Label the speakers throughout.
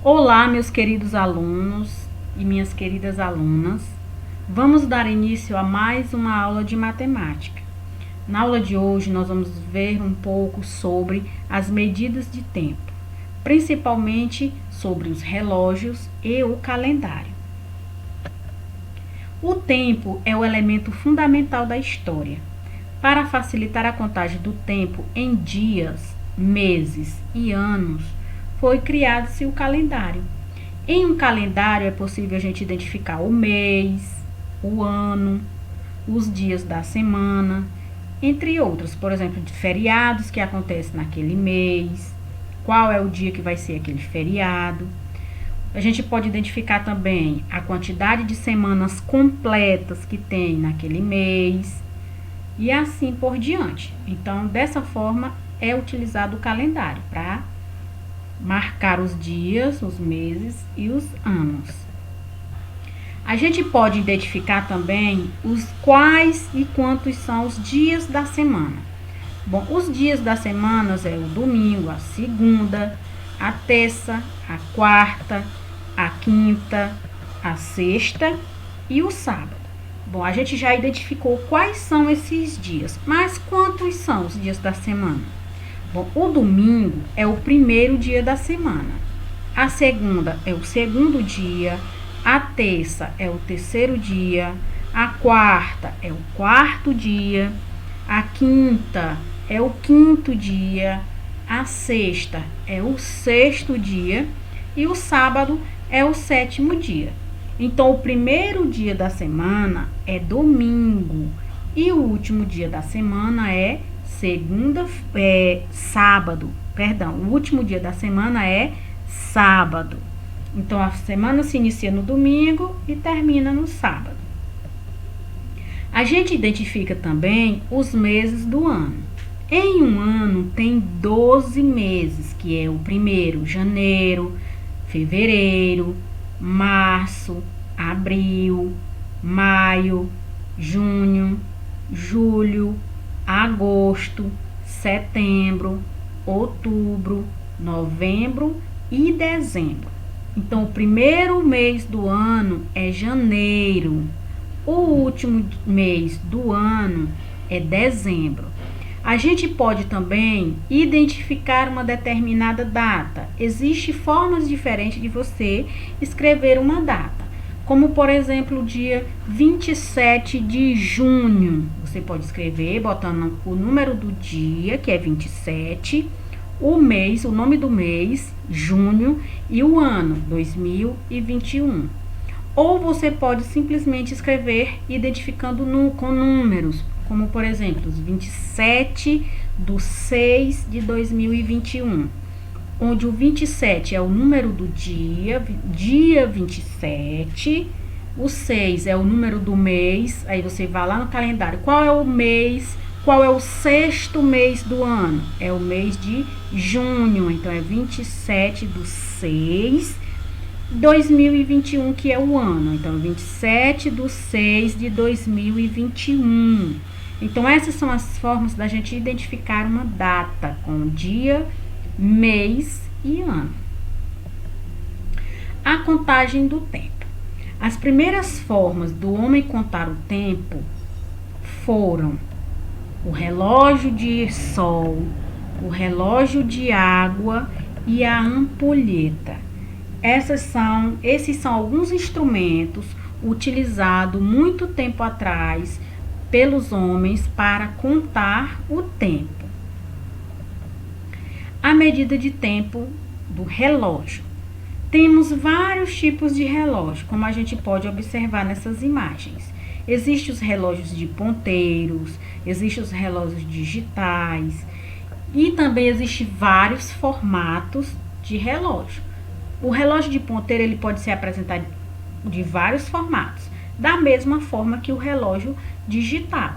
Speaker 1: Olá, meus queridos alunos e minhas queridas alunas. Vamos dar início a mais uma aula de matemática. Na aula de hoje, nós vamos ver um pouco sobre as medidas de tempo, principalmente sobre os relógios e o calendário. O tempo é o elemento fundamental da história. Para facilitar a contagem do tempo em dias, meses e anos, foi criado-se o calendário. Em um calendário é possível a gente identificar o mês, o ano, os dias da semana, entre outros, por exemplo, de feriados que acontecem naquele mês, qual é o dia que vai ser aquele feriado. A gente pode identificar também a quantidade de semanas completas que tem naquele mês e assim por diante. Então, dessa forma, é utilizado o calendário para marcar os dias, os meses e os anos. A gente pode identificar também os quais e quantos são os dias da semana. Bom, os dias das semanas é o domingo, a segunda, a terça, a quarta, a quinta, a sexta e o sábado. Bom, a gente já identificou quais são esses dias, mas quantos são os dias da semana? Bom, o domingo é o primeiro dia da semana, a segunda é o segundo dia, a terça é o terceiro dia, a quarta é o quarto dia, a quinta é o quinto dia, a sexta é o sexto dia e o sábado é o sétimo dia. Então, o primeiro dia da semana é domingo e o último dia da semana é sábado. O último dia da semana é sábado. Então, a semana se inicia no domingo e termina no sábado. A gente identifica também os meses do ano. Em um ano tem 12 meses, que é o primeiro, janeiro, fevereiro, março, abril, maio, junho, julho, agosto, setembro, outubro, novembro e dezembro. Então, o primeiro mês do ano é janeiro. O último mês do ano é dezembro. A gente pode também identificar uma determinada data. Existem formas diferentes de você escrever uma data. Como, por exemplo, o dia 27 de junho. Você pode escrever botando o número do dia, que é 27, o mês, o nome do mês, junho, e o ano, 2021. Ou você pode simplesmente escrever identificando com números, como, por exemplo, 27/6/2021. Onde o 27 é o número do dia 27, o 6 é o número do mês, aí você vai lá no calendário, qual é o mês, qual é o sexto mês do ano? É o mês de junho, então é 27/6/2021, que é o ano, então 27/6/2021. Então, essas são as formas da gente identificar uma data com dia, mês e ano. A contagem do tempo. As primeiras formas do homem contar o tempo foram o relógio de sol, o relógio de água e a ampulheta. Esses são alguns instrumentos utilizados muito tempo atrás pelos homens para contar o tempo. A medida de tempo do relógio. Temos vários tipos de relógio, como a gente pode observar nessas imagens. Existem os relógios de ponteiros, existem os relógios digitais e também existem vários formatos de relógio. O relógio de ponteiro ele pode ser apresentado de vários formatos, da mesma forma que o relógio digital.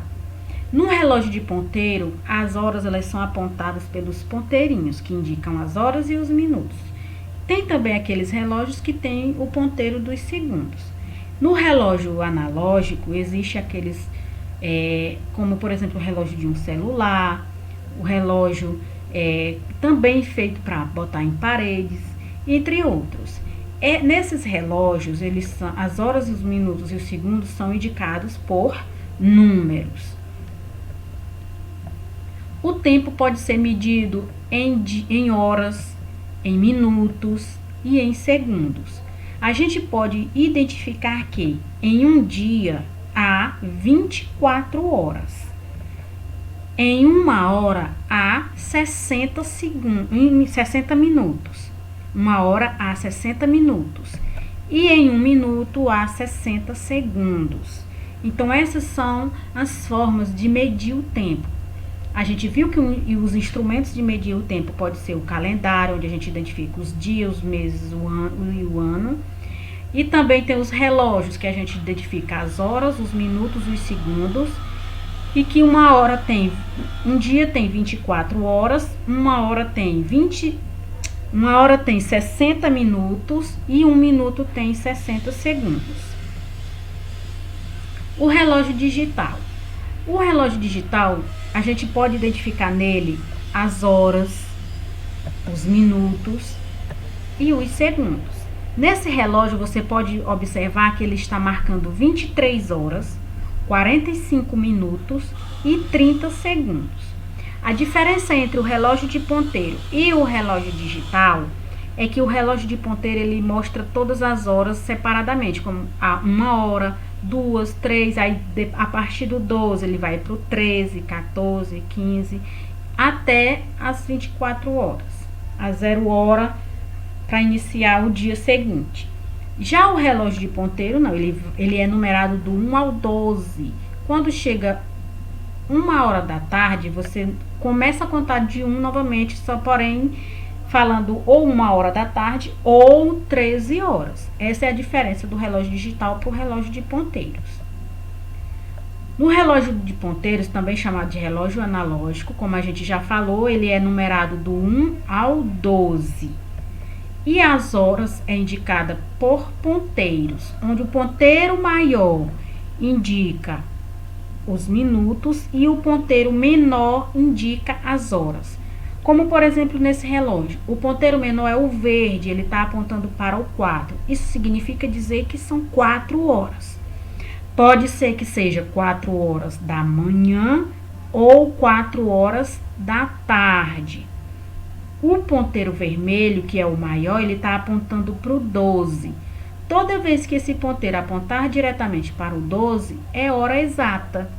Speaker 1: No relógio de ponteiro, as horas elas são apontadas pelos ponteirinhos, que indicam as horas e os minutos. Tem também aqueles relógios que têm o ponteiro dos segundos. No relógio analógico, existe aqueles, como por exemplo o relógio de um celular, o relógio também feito para botar em paredes, entre outros. Nesses relógios, as horas, os minutos e os segundos são indicados por números. O tempo pode ser medido em horas, em minutos e em segundos. A gente pode identificar que em um dia há 24 horas. Em uma hora há 60 minutos. Uma hora há 60 minutos. E em um minuto há 60 segundos. Então, essas são as formas de medir o tempo. A gente viu que os instrumentos de medir o tempo pode ser o calendário, onde a gente identifica os dias, os meses, o ano. E também tem os relógios, que a gente identifica as horas, os minutos, os segundos. E que um dia tem 24 horas, uma hora tem 60 minutos e um minuto tem 60 segundos. O relógio digital. O relógio digital, a gente pode identificar nele as horas, os minutos e os segundos. Nesse relógio você pode observar que ele está marcando 23 horas, 45 minutos e 30 segundos. A diferença entre o relógio de ponteiro e o relógio digital é que o relógio de ponteiro ele mostra todas as horas separadamente, como a 1 hora, 2, 3, aí a partir do 12 ele vai para o 13, 14, 15, até as 24 horas, a 0 hora para iniciar o dia seguinte. Já o relógio de ponteiro, não, ele é numerado do 1 ao 12. Quando chega 1 hora da tarde, você começa a contar de 1 novamente, só porém falando ou 1 hora da tarde ou 13 horas. Essa é a diferença do relógio digital para o relógio de ponteiros. No relógio de ponteiros, também chamado de relógio analógico, como a gente já falou, ele é numerado do 1 ao 12. E as horas é indicada por ponteiros, onde o ponteiro maior indica os minutos e o ponteiro menor indica as horas. Como, por exemplo, nesse relógio, o ponteiro menor é o verde, ele está apontando para o 4. Isso significa dizer que são 4 horas. Pode ser que seja 4 horas da manhã ou 4 horas da tarde. O ponteiro vermelho, que é o maior, ele está apontando para o 12. Toda vez que esse ponteiro apontar diretamente para o 12, é hora exata.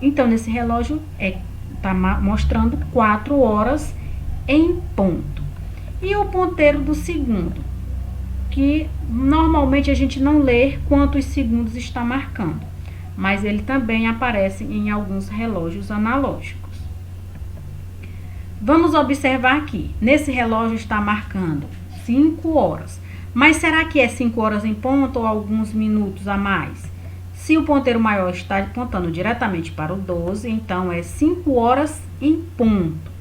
Speaker 1: Então, nesse relógio, está mostrando 4 horas em ponto. E o ponteiro do segundo, que normalmente a gente não lê quantos segundos está marcando, mas ele também aparece em alguns relógios analógicos. Vamos observar aqui, nesse relógio está marcando 5 horas, mas será que é 5 horas em ponto ou alguns minutos a mais? Se o ponteiro maior está apontando diretamente para o 12, então é 5 horas em ponto.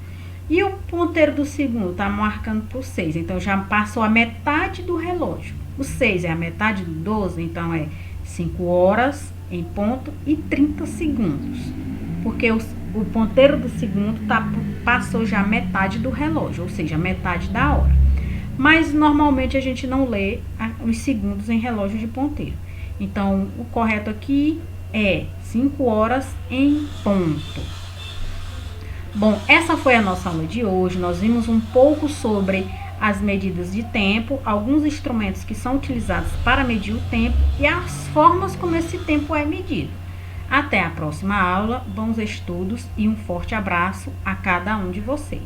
Speaker 1: E o ponteiro do segundo está marcando para o 6, então já passou a metade do relógio. O 6 é a metade do 12, então é 5 horas em ponto e 30 segundos. Porque o ponteiro do segundo passou já metade do relógio, ou seja, metade da hora. Mas normalmente a gente não lê os segundos em relógio de ponteiro. Então, o correto aqui é 5 horas em ponto. Bom, essa foi a nossa aula de hoje. Nós vimos um pouco sobre as medidas de tempo, alguns instrumentos que são utilizados para medir o tempo e as formas como esse tempo é medido. Até a próxima aula, bons estudos e um forte abraço a cada um de vocês.